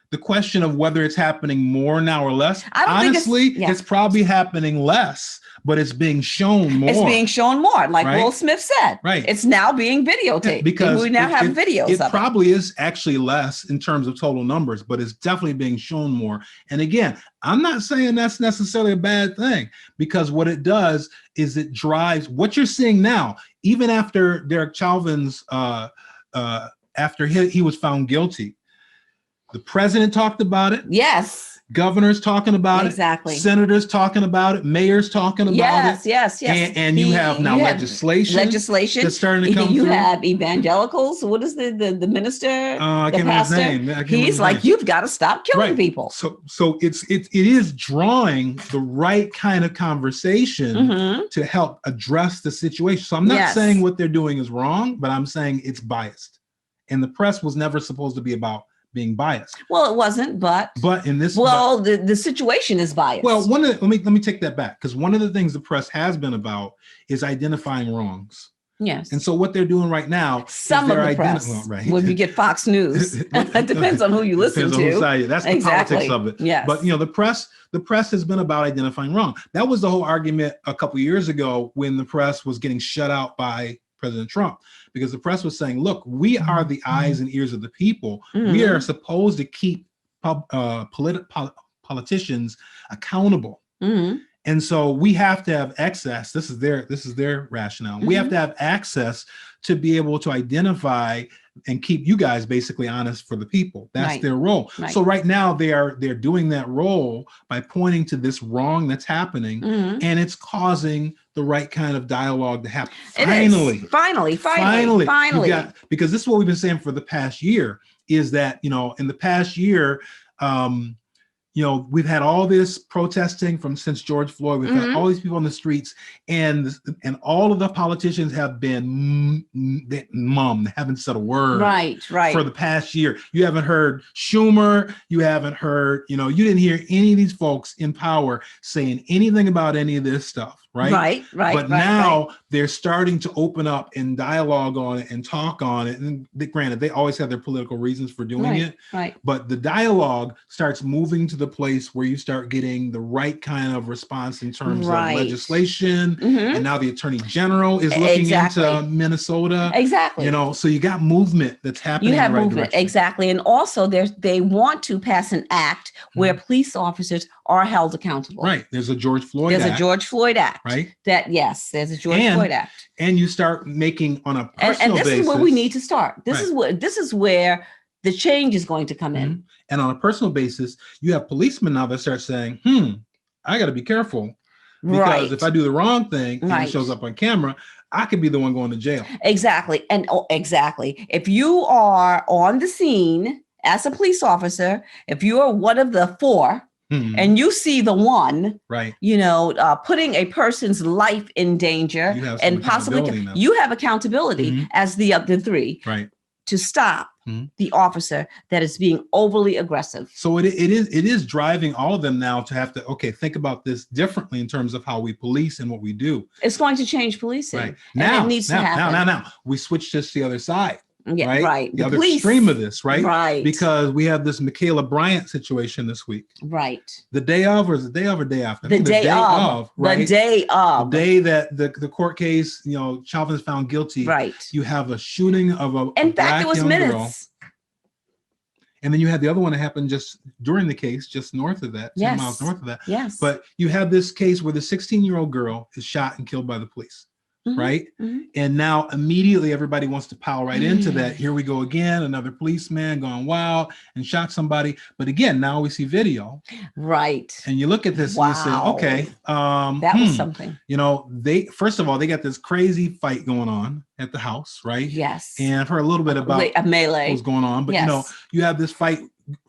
the question of whether it's happening more now or less, it's probably happening less, but it's being shown more.
It's being shown more, like
right?
Will Smith said.
Right.
It's now being videotaped
because
we now have videos
it
of
probably is actually less in terms of total numbers, but it's definitely being shown more. And again, I'm not saying that's necessarily a bad thing, because what it does is it drives what you're seeing now, even after Derick Chauvin's after he was found guilty. The president talked about it.
Yes.
Governors talking about
exactly.
it. Senators talking about it. Mayors talking about it.
Yes.
And you have now legislation that's starting to come through.
You have evangelicals. What is the minister?
I can't remember his name.
He's like, you've got to stop killing people.
So it is drawing the right kind of conversation to help address the situation. So I'm not saying what they're doing is wrong, but I'm saying it's biased. And the press was never supposed to be about being biased.
Well, it wasn't, but in this, the situation is biased.
Well, let me take that back, because one of the things the press has been about is identifying wrongs.
Yes.
And so what they're doing right now,
some of the press, when you get Fox News, it depends on who you listen to.
That's the politics of it.
Yes.
But the press has been about identifying wrong. That was the whole argument a couple of years ago when the press was getting shut out by President Trump, because the press was saying, look, we are the eyes and ears of the people. We are supposed to keep politicians accountable. And so we have to have access. This is their rationale. We have to have access to be able to identify and keep you guys basically honest for the people. That's their role. So right now they're doing that role by pointing to this wrong that's happening, and it's causing the right kind of dialogue to happen. Finally. Because this is what we've been saying for the past year, is that, in the past year, we've had all this protesting since George Floyd. We've had all these people on the streets, and all of the politicians have been mum. They haven't said a word for the past year. You haven't heard Schumer. You haven't heard, you didn't hear any of these folks in power saying anything about any of this stuff. Right. But now they're starting to open up and dialogue on it and talk on it. And granted, they always have their political reasons for doing it. But the dialogue starts moving to the place where you start getting the right kind of response in terms of legislation. And now the Attorney General is looking into Minnesota. So you got movement that's happening. You have movement.
Exactly. And also they want to pass an act where police officers are held accountable.
There's a George Floyd Act.
There's a George Floyd Act. There's a George Floyd Act.
And you start making on a personal basis.
And this is where we need to start. This is where the change is going to come in.
And on a personal basis, you have policemen now that start saying, I got to be careful, because if I do the wrong thing and it shows up on camera, I could be the one going to jail.
Exactly. And exactly. If you are on the scene as a police officer, if you are one of the four, and you see the one, putting a person's life in danger, and possibly you have accountability as the other three, to stop the officer that is being overly aggressive.
So it is driving all of them now to have to think about this differently in terms of how we police and what we do.
It's going to change policing.
Now,
it needs to happen.
Now we switch this to the other side.
The
other extreme of this, because we have this Michaela Bryant situation this week. The day of, or is it day of or day after?
The day of. The day of.
The day that the court case, Chauvin is found guilty. You have a shooting of a
in fact,
black
it was
young
minutes.
girl. And then you had the other one that happened just during the case, just north of that, 10 miles north of that. But you have this case where the 16-year-old girl is shot and killed by the police. And now immediately everybody wants to pile into that. Here we go again, another policeman gone wild and shot somebody. But again, now we see video. And you look at this and you say, okay,
that was something.
They first of all, they got this crazy fight going on at the house,
Yes.
And I've heard a little bit about
a melee
what was going on, but you have this fight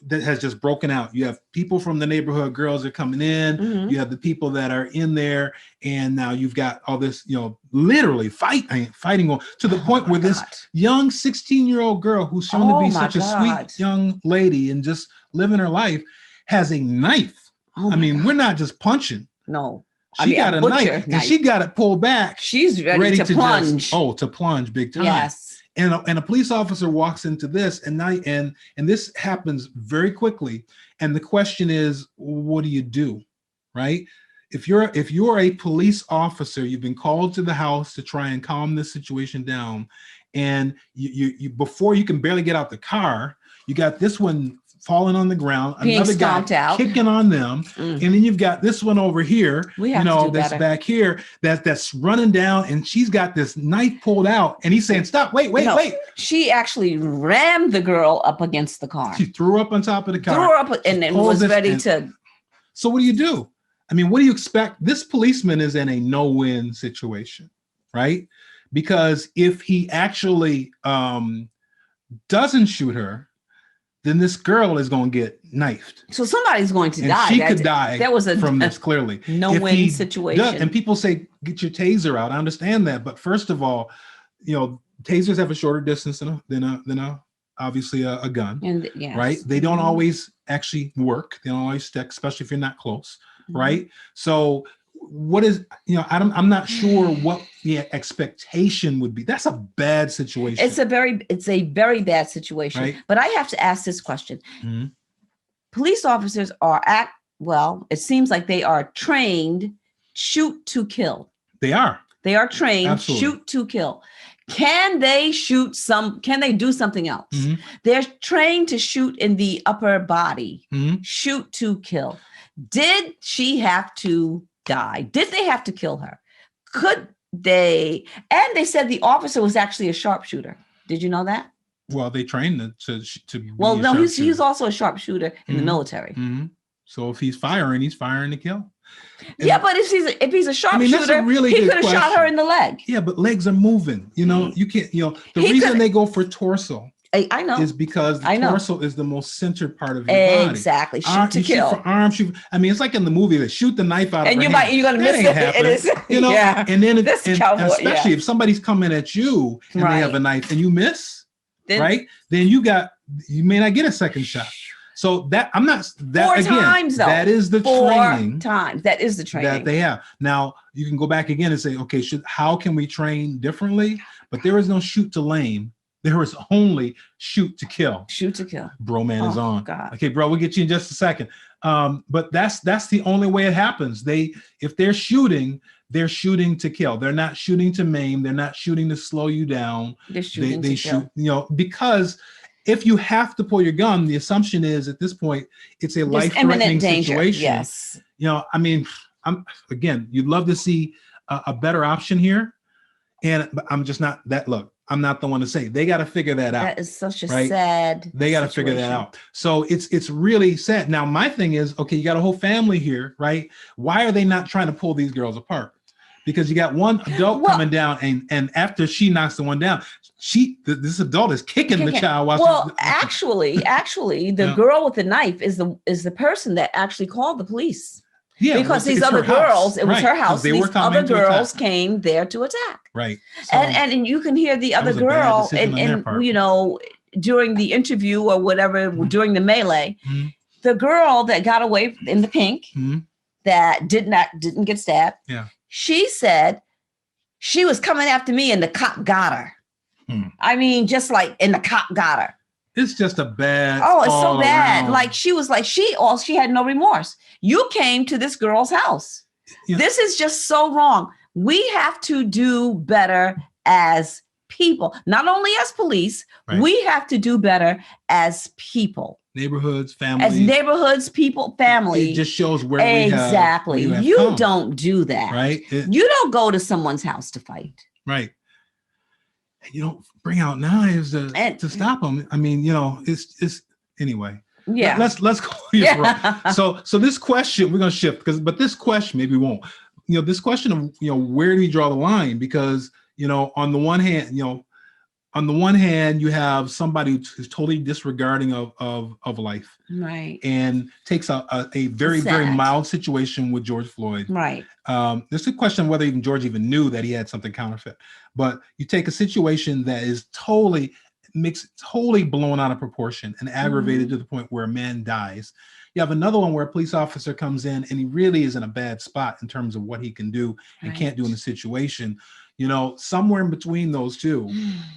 that has just broken out. You have people from the neighborhood, girls are coming in. You have the people that are in there, and now you've got all this, literally fighting on to the point where this young 16-year-old girl, who's shown to be such a sweet young lady and just living her life, has a knife. We're not just punching.
No.
She got a knife, and she got it pulled back.
She's ready to plunge.
To plunge big time. And a police officer walks into this, and this happens very quickly. And the question is, what do you do? if you're a police officer, you've been called to the house to try and calm this situation down, and you before you can barely get out the car, you got this one falling on the ground, another guy kicking on them, and then you've got this one over here, that's back here, that's running down, and she's got this knife pulled out, and he's saying, "Stop! Wait!"
She actually rammed the girl up against the car.
She threw her up on top of the car.
Threw her up and then was ready to.
So what do you do? I mean, what do you expect? This policeman is in a no-win situation, right? Because if he actually doesn't shoot her, then this girl is going to get knifed.
So somebody's going to die.
She could die from this, clearly.
No-win situation.
And people say, get your taser out. I understand that. But first of all, tasers have a shorter distance than obviously a gun, right? They don't always actually work. They don't always stick, especially if you're not close, right? So what is, I'm not sure what the expectation would be. That's a bad situation.
It's a very bad situation. Right? But I have to ask this question. Mm-hmm. Police officers it seems like they are trained shoot to kill.
They are.
They are trained
Absolutely.
Shoot to kill. Can they can they do something else? Mm-hmm. They're trained to shoot in the upper body, shoot to kill. Did she have to die? Did they have to kill her? Could they? And they said the officer was actually a sharpshooter. Did you know that?
Well, they trained to
well, no, he's also a sharpshooter in the military.
Mm-hmm. So if he's firing to kill.
And but if he's a sharpshooter, he could have shot her in the leg.
Yeah, but legs are moving. You can't. The reason they go for torso.
I know.
Is because the torso is the most centered part of your body.
Exactly. Shoot to kill.
Shoot for arms. It's like in the movie, they shoot the knife out of her hand.
You're going to miss it.
Yeah. And then especially if somebody's coming at you and they have a knife and you miss, right? Then you may not get a second shot. So that that is the training.
4 times. That is the training
that they have. Now you can go back again and say, okay, how can we train differently? But there is no shoot to lame. There is only shoot to kill.
Shoot to kill.
Bro, man is on.
God.
Okay, bro, we'll get you in just a second. But that's the only way it happens. If they're shooting to kill. They're not shooting to maim. They're not shooting to slow you down.
They're shooting to
shoot,
kill.
Because if you have to pull your gun, the assumption is at this point it's a life-threatening situation.
Yes.
You'd love to see a better option here, but I'm just not that. Look, I'm not the one to say. They got to figure that out.
That is such a sad.
They got to figure that out. So it's really sad. Now my thing is, okay, you got a whole family here, right? Why are they not trying to pull these girls apart? Because you got one adult coming down, and after she knocks the one down, this adult is kicking the child.
Actually, the girl with the knife is the person that actually called the police. Yeah, because these other girls, it was her house. These other girls came there to attack.
Right.
So, and you can hear the other girl, and during the interview or whatever, during the melee, the girl that got away in the pink, that didn't get stabbed.
Yeah.
She said she was coming after me and the cop got her. Just like, and the cop got her.
It's just a bad.
Oh, it's so bad. Around. Like she was like, she had no remorse. You came to this girl's house. Yeah. This is just so wrong. We have to do better as people, not only as police, we have to do better as people.
Neighborhoods, families.
As neighborhoods, people, family.
It just shows where
exactly. You don't do that.
Right.
You don't go to someone's house to fight.
Right. And you don't bring out knives to stop them. It's anyway.
Yeah.
Let's go. Yeah. So this question, we're going to shift but this question, maybe we won't, this question of, where do we draw the line? Because, on the one hand, you have somebody who's totally disregarding of life.
Right.
And takes a very, very mild situation with George Floyd.
Right.
There's a question of whether even George even knew that he had something counterfeit. But you take a situation that is totally blown out of proportion and aggravated to the point where a man dies. You have another one where a police officer comes in and he really is in a bad spot in terms of what he can do and can't do in the situation. You know, somewhere in between those two,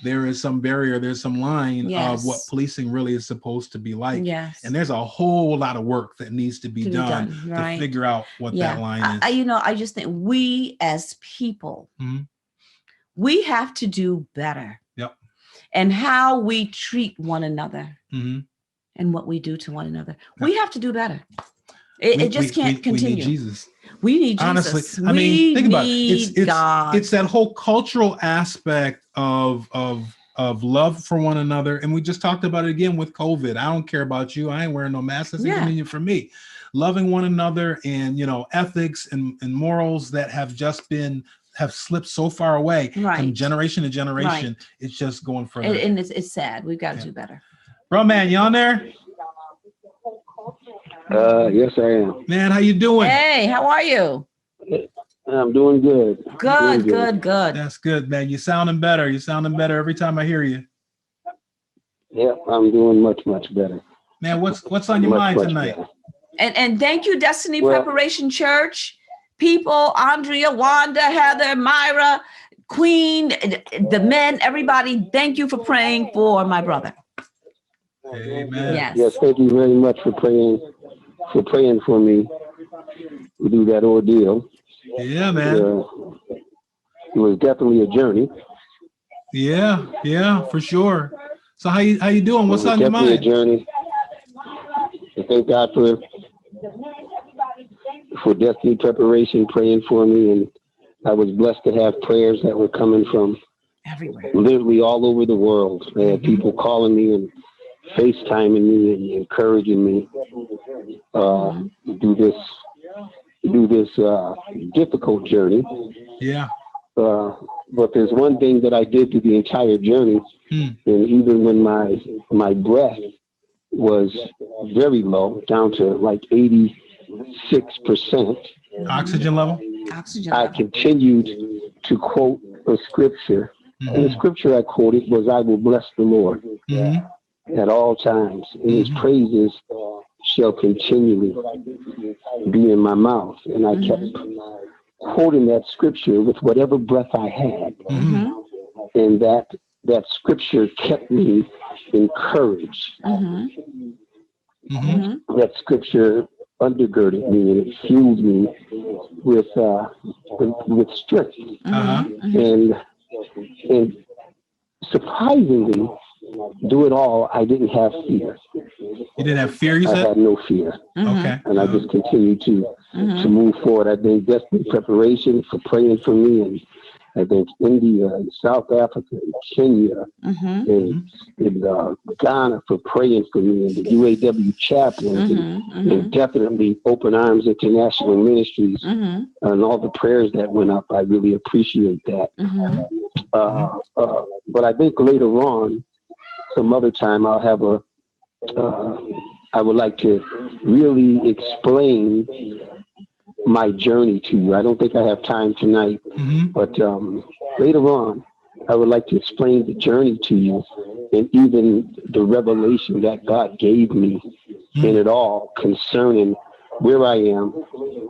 there is some barrier, there's some line of what policing really is supposed to be like.
Yes.
And there's a whole lot of work that needs to be done
right?
to figure out what that line is.
You know, I just think we as people, we have to do better.
Yep.
And how we treat one another and what we do to one another. We have to do better. It just can't continue.
We need Jesus.
We need Jesus.
Honestly, I mean, think about it. It's that whole cultural aspect of love for one another. And we just talked about it again with COVID. I don't care about you. I ain't wearing no mask. That's inconvenient for me. Loving one another and, you know, ethics and morals that have slipped so far away from generation to generation. It's just going further.
And it's sad. We've got to do better.
Bro, man, you on there?
Yes, I am.
Man, how you doing?
Hey, how are you?
I'm doing good.
Good.
That's good, man. You're sounding better. Every time I hear you.
Yep, I'm doing much better.
Man, what's on your mind tonight?
And thank you, Destiny Preparation Church. People, Andrea, Wanda, Heather, Myra, Queen, the men, everybody, thank you for praying for my brother.
Amen.
Yes, thank you very much for praying for me through that ordeal.
Yeah, man.
It was definitely a journey.
Yeah, for sure. So how you doing? What's on your mind?
Definitely a journey. I thank God for Destiny Preparation praying for me, and I was blessed to have prayers that were coming from
everywhere,
literally all over the world. I had people calling me and FaceTiming me and encouraging me to do this difficult journey.
Yeah.
But there's one thing that I did through the entire journey, and even when my breath was very low, down to like 86%.
Oxygen level?
I continued to quote a scripture. And the scripture I quoted was, I will bless the Lord at all times, and his praises shall continually be in my mouth. And I kept quoting that scripture with whatever breath I had. And that scripture kept me encouraged. That scripture undergirded me and it fueled me with strength. And surprisingly, do it all, I didn't have fear.
You didn't have fear, you said?
I had no fear.
Okay.
And I just continued to move forward. I think Destiny Preparation for praying for me, and I think India and South Africa and Kenya and Ghana for praying for me, and the UAW chaplains and definitely Open Arms International Ministries and all the prayers that went up. I really appreciate that. But I think later on, some other time, I'll have I would like to really explain my journey to you. I don't think I have time tonight, but later on, I would like to explain the journey to you and even the revelation that God gave me in it all concerning where I am,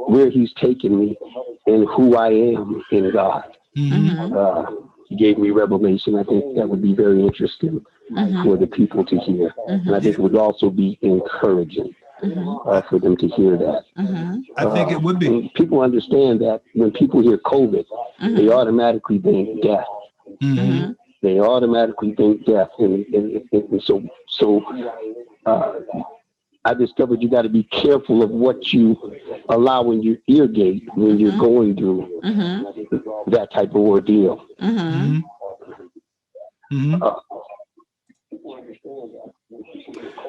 where he's taken me, and who I am in God. He gave me revelation. I think that would be very interesting for the people to hear. And I think it would also be encouraging for them to hear that.
I think it would be.
People understand that when people hear COVID, they automatically think death. They automatically think death. And so I discovered you got to be careful of what you allow in your ear gate when you're going through that type of ordeal.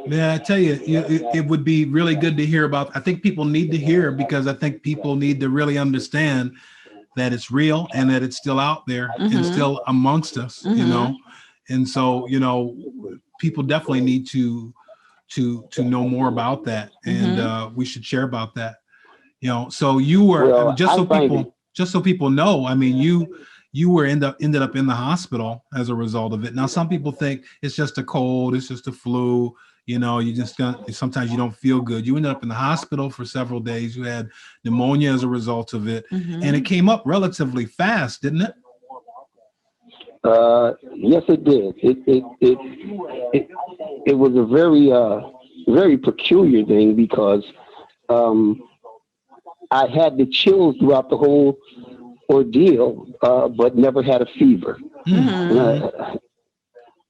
Man, I tell you, it would be really good to hear about. I think people need to hear, because I think people need to really understand that it's real and that it's still out there and still amongst us, you know. And so, you know, people definitely need to know more about that, and we should share about that, you know. So you were just so people know. I mean, you were ended up in the hospital as a result of it. Now, some people think it's just a cold, it's just a flu. You know, sometimes you don't feel good. You ended up in the hospital for several days. You had pneumonia as a result of it, and it came up relatively fast, didn't it?
Yes, it did. It was a very peculiar thing because I had the chills throughout the whole ordeal, but never had a fever.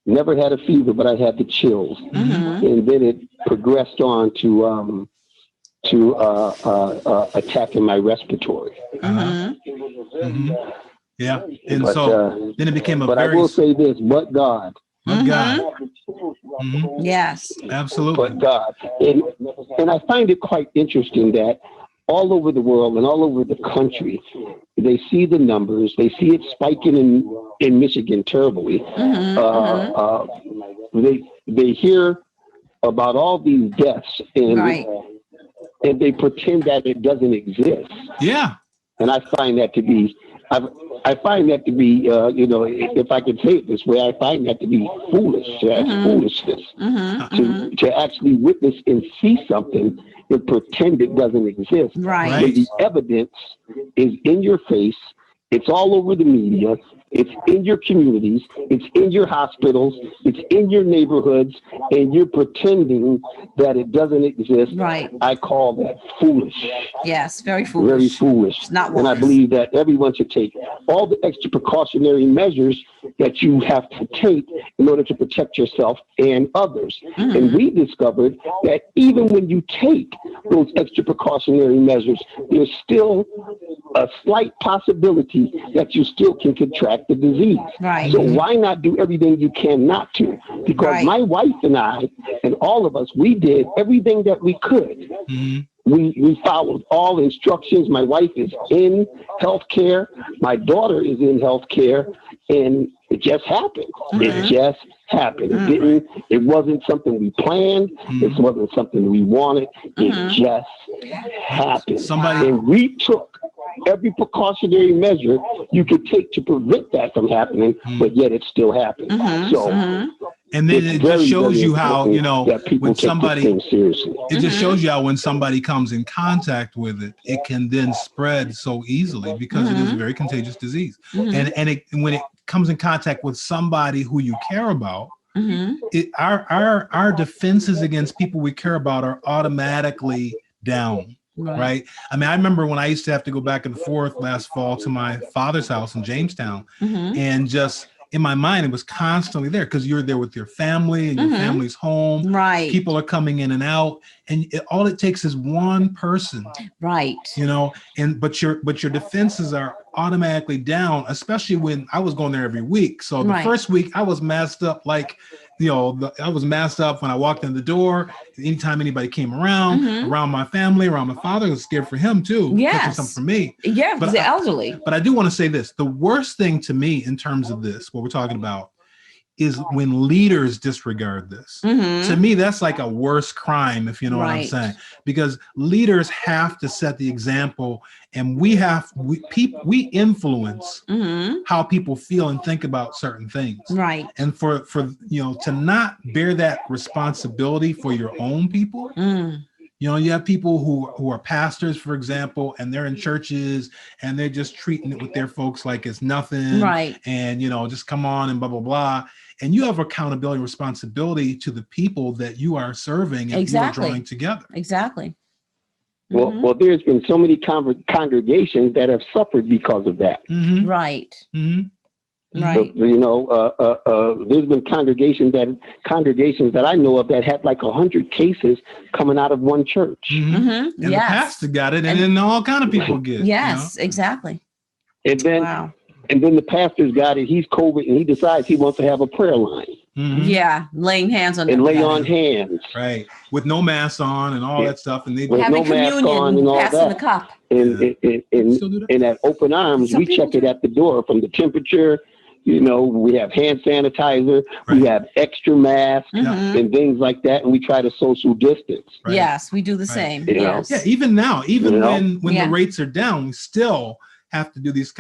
Never had a fever, but I had the chills, and then it progressed on to attacking my respiratory.
Yeah, and but, so then it became a.
But I will say this: but God.
But God.
Yes,
absolutely.
But God, and I find it quite interesting that all over the world and all over the country, they see the numbers, they see it spiking in Michigan terribly. They hear about all these deaths and they pretend that it doesn't exist.
Yeah.
And I find that to be, if I could say it this way, I find that to be foolish. That's foolishness. To actually witness and see something and pretend it doesn't exist.
Right.
When the evidence is in your face, it's all over the media, it's in your communities, it's in your hospitals, it's in your neighborhoods, and you're pretending that it doesn't exist.
Right.
I call that foolish.
Yes, very foolish.
Very foolish.
It's not wise.
And I believe that everyone should take all the extra precautionary measures that you have to take in order to protect yourself and others. And we discovered that even when you take those extra precautionary measures, there's still a slight possibility that you still can contract the disease.
Right.
So why not do everything you can not to? Because my wife and I and all of us, we did everything that we could. We followed all instructions. My wife is in healthcare. My daughter is in healthcare, and it just happened. It just happened. It wasn't something we planned. It wasn't something we wanted. It just happened. And we took every precautionary measure you could take to prevent that from happening, but yet it still happened.
And then it just shows you how, when somebody, it just shows you how when somebody comes in contact with it, it can then spread so easily because it is a very contagious disease. And when it comes in contact with somebody who you care about, our defenses against people we care about are automatically down. Right. I mean, I remember when I used to have to go back and forth last fall to my father's house in Jamestown, and just in my mind, it was constantly there because you're there with your family and your family's home.
Right.
People are coming in and out, and all it takes is one person.
Right.
But your defenses are automatically down, especially when I was going there every week. So the first week I was masked up like, I was masked up when I walked in the door. Anytime anybody came around my family, around my father, I was scared for him too. Catching something from me.
Yeah, but the elderly.
But I do want to say this. The worst thing to me in terms of this, what we're talking about, is when leaders disregard this. To me, that's like a worse crime, if you know what I'm saying, because leaders have to set the example, and we influence how people feel and think about certain things.
Right.
And for to not bear that responsibility for your own people. You have people who are pastors, for example, and they're in churches and they're just treating it with their folks like it's nothing. Right. And, just come on and blah, blah, blah. And you have accountability and responsibility to the people that you are serving and you are drawing together.
Exactly.
Well, there's been so many congregations that have suffered because of that.
Right.
Right. There's been congregations that I know of that had like 100 cases coming out of one church.
And the pastor got it, and then all kind of people get it.
Yes, exactly.
And then, and then the pastor's got it. He's COVID, and he decides he wants to have a prayer line.
Yeah, laying hands on
and lay on hands.
Right, with no mask on and all that stuff, and they
with
having
no mask on and all
passing
that.
the cup.
And at Open Arms, we check it at the door from the temperature. We have hand sanitizer, we have extra masks and things like that, and we try to social distance.
Yes, we do the same. Yes.
Yeah, even now, when the rates are down, we still have to do these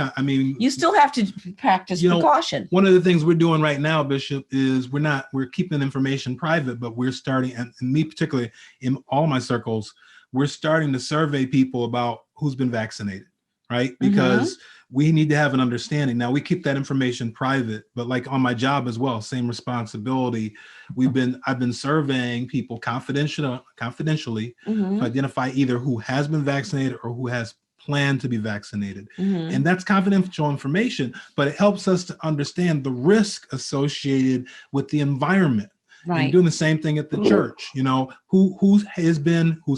you
still have to practice precaution.
One of the things we're doing right now, Bishop, is we're keeping information private, but we're starting, and me particularly in all my circles, we're starting to survey people about who's been vaccinated, right? Because we need to have an understanding. Now we keep that information private, but like on my job as well, same responsibility. I've been surveying people confidentially to identify either who has been vaccinated or who has planned to be vaccinated. And that's confidential information, but it helps us to understand the risk associated with the environment. Right. And doing the same thing at the church, you know, who's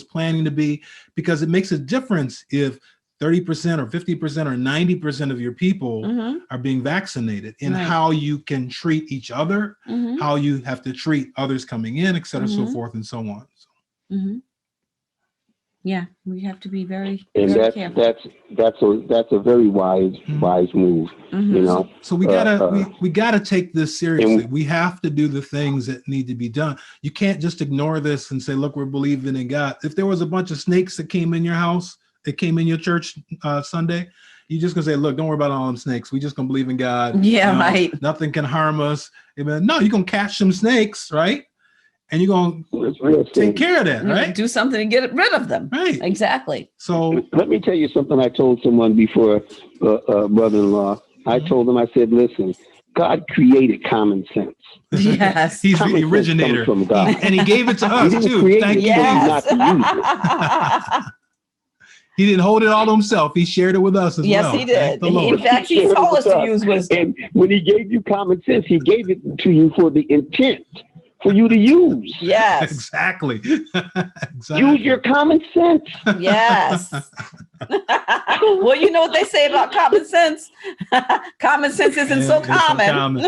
planning to be, because it makes a difference if 30% or 50% or 90% of your people are being vaccinated, and how you can treat each other, how you have to treat others coming in, et cetera, so forth and so on.
Yeah, we have to be very
careful. That's a very wise move. You know,
so we gotta take this seriously. We have to do the things that need to be done. You can't just ignore this and say, "Look, we're believing in God." If there was a bunch of snakes that came in your house, that came in your church Sunday, you just gonna say, "Look, don't worry about all them snakes. We just gonna believe in God.
Yeah, right.
Nothing can harm us." Amen. No, you're gonna catch some snakes, right? And you're going to take care of that, right?
Do something to get rid of them.
Right.
Exactly.
So let me tell you something I told someone before, brother-in-law. I told him, I said, listen, God created common sense.
Yes.
He's the originator. From God. And he gave it to us, too. Thank you.
Not to use it.
He didn't hold it all to himself. He shared it with us as well.
Yes, he did. In fact, he told us to use wisdom.
And when he gave you common sense, he gave it to you for the intent for you to use.
Yes.
Exactly.
Use your common sense.
Yes. Well, you know what they say about common sense? Common sense isn't so common.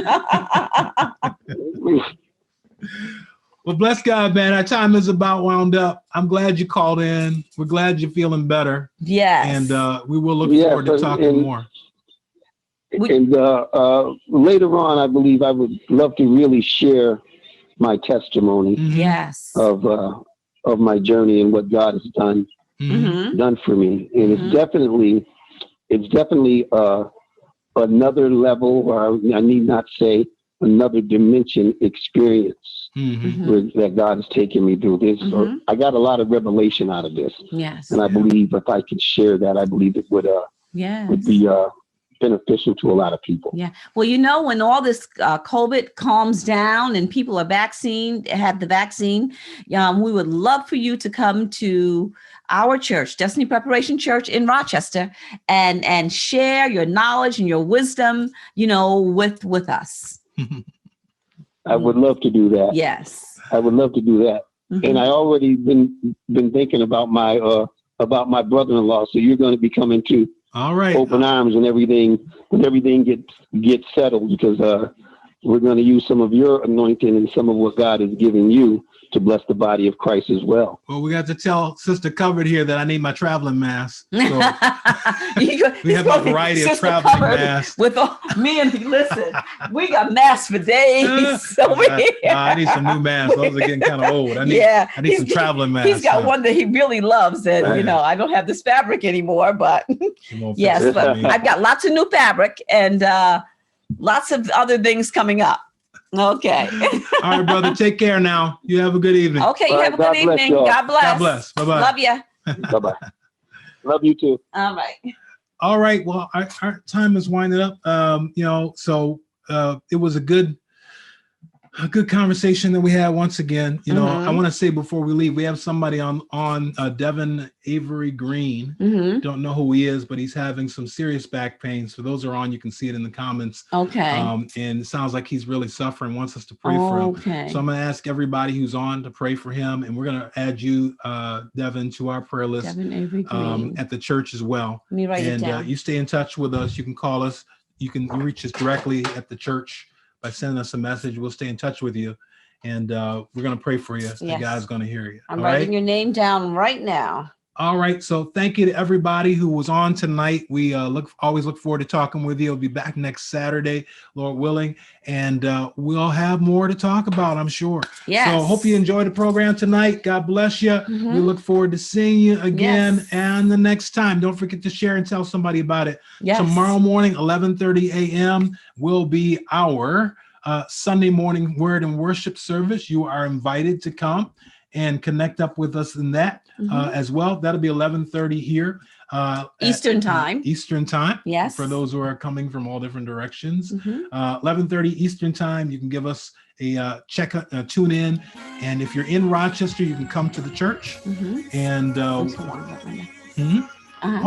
Well, bless God, man. Our time is about wound up. I'm glad you called in. We're glad you're feeling better.
Yes.
And we will look forward to talking more.
And later on, I believe I would love to really share my testimony of my journey and what God has done for me. And it's definitely another level, or I need not say another dimension experience that God has taken me through this. So I got a lot of revelation out of this.
Yes.
And I believe if I could share that, I believe it would be beneficial to a lot of people.
Yeah. Well, you know, when all this COVID calms down and people are have the vaccine, we would love for you to come to our church, Destiny Preparation Church in Rochester, and share your knowledge and your wisdom, you know, with us.
I would love to do that.
Yes.
I would love to do that. And I already been thinking about my brother-in-law. So you're going to be coming too.
All right.
Open arms when everything gets settled, because we're going to use some of your anointing and some of what God has given you to bless the body of Christ as well.
Well, we got to tell Sister Covered here that I need my traveling mask. So we have a variety of traveling masks.
With me and listen, we got masks for days.
I need some new masks. Those are getting kind of old. I need some traveling masks.
He's got one that he really loves, and you know, I don't have this fabric anymore, but yes, but I've got lots of new fabric and lots of other things coming up. Okay.
All right, brother. Take care now. You have a good evening.
Okay. You have a good evening. God bless.
God bless. Bye-bye.
Love you.
Bye-bye. Love you too.
All right.
All right. Well, our time is winding up. You know, so it was a good conversation that we had once again. You know, I want to say before we leave, we have somebody on Devin Avery Green. Don't know who he is, but he's having some serious back pain. So those are on. You can see it in the comments.
Okay.
And it sounds like he's really suffering. Wants us to pray for him.
Okay.
So I'm going to ask everybody who's on to pray for him, and we're going to add you, Devin, to our prayer list
Devin Avery Green.
at the church as well.
Let me write it down.
You stay in touch with us. You can call us. You can reach us directly at the church by sending us a message. We'll stay in touch with you, and we're going to pray for you. Yes. And God's going to hear you.
I'm writing your name down right now.
All right. So thank you to everybody who was on tonight. We always look forward to talking with you. We'll be back next Saturday, Lord willing, and we'll have more to talk about, I'm sure.
Yes.
So hope you enjoyed the program tonight. God bless you. We look forward to seeing you again and the next time. Don't forget to share and tell somebody about it.
Yes.
Tomorrow morning, 11:30 a.m. will be our Sunday morning word and worship service. You are invited to come and connect up with us in that as well. That'll be 11:30 here.
Eastern time.
Eastern time.
Yes.
For those who are coming from all different directions. 11:30 Eastern time. You can give us a tune in. And if you're in Rochester, you can come to the church. And oh,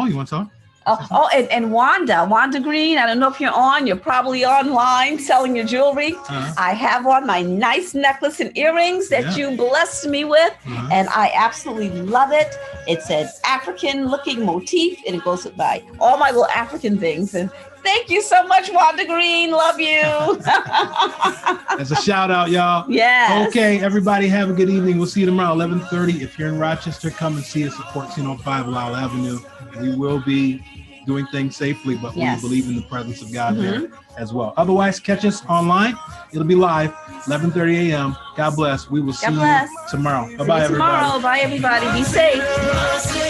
you want to talk?
And Wanda Green, I don't know if you're on. You're probably online selling your jewelry. I have on my nice necklace and earrings that you blessed me with, and I absolutely love it. It's an African-looking motif, and it goes by all my little African things. And thank you so much, Wanda Green. Love you.
That's a shout out, y'all.
Yes.
Okay, everybody have a good evening. We'll see you tomorrow, 11:30. If you're in Rochester, come and see us at 1405 Lyle Avenue. We will be doing things safely, but we believe in the presence of God there as well. Otherwise, catch us online. It'll be live, 11:30 a.m. God bless. We will see you tomorrow. Bye-bye, everybody.
Bye, everybody. Be safe.